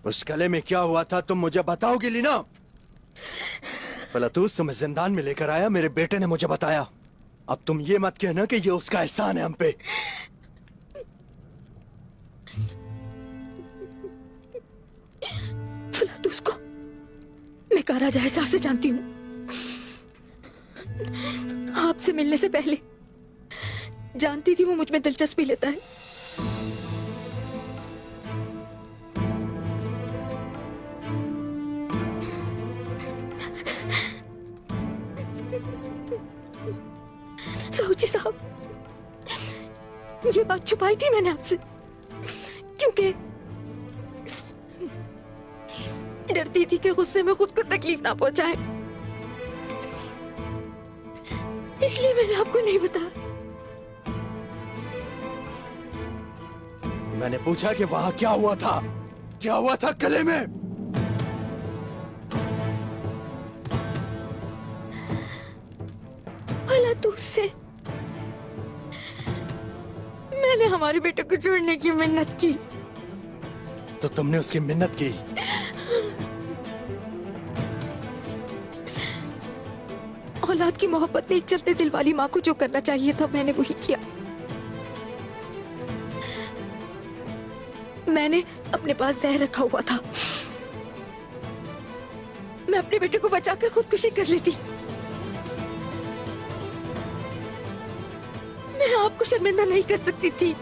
उस गले में क्या हुआ था तुम मुझे बताओगी लीना? फलातूस तुम्हें जिंदान में लेकर आया, मेरे बेटे ने मुझे बताया। अब तुम ये मत कहना कि ये उसका एहसान है हम पे। फलातूस को मैं काराजा हिसार से जानती हूँ। आपसे मिलने से पहले जानती थी वो मुझ में दिलचस्पी लेता है। साहू जी साहब, ये बात छुपाई थी मैंने आपसे क्योंकि डरती थी कि गुस्से में खुद को तकलीफ ना पहुंचाए, इसलिए मैंने आपको नहीं बताया। मैंने पूछा कि वहां क्या हुआ था, क्या हुआ था गले में? फलातूस से मैंने हमारे बेटे को जोड़ने की मिन्नत की। तो तुमने उसकी मिन्नत की? औलाद की मोहब्बत में एक चलते दिल वाली माँ को जो करना चाहिए था मैंने वही किया। मैंने अपने पास जहर रखा हुआ था, मैं अपने बेटे को बचाकर खुदकुशी कर लेती। मैं आपको शर्मिंदा नहीं कर सकती थी।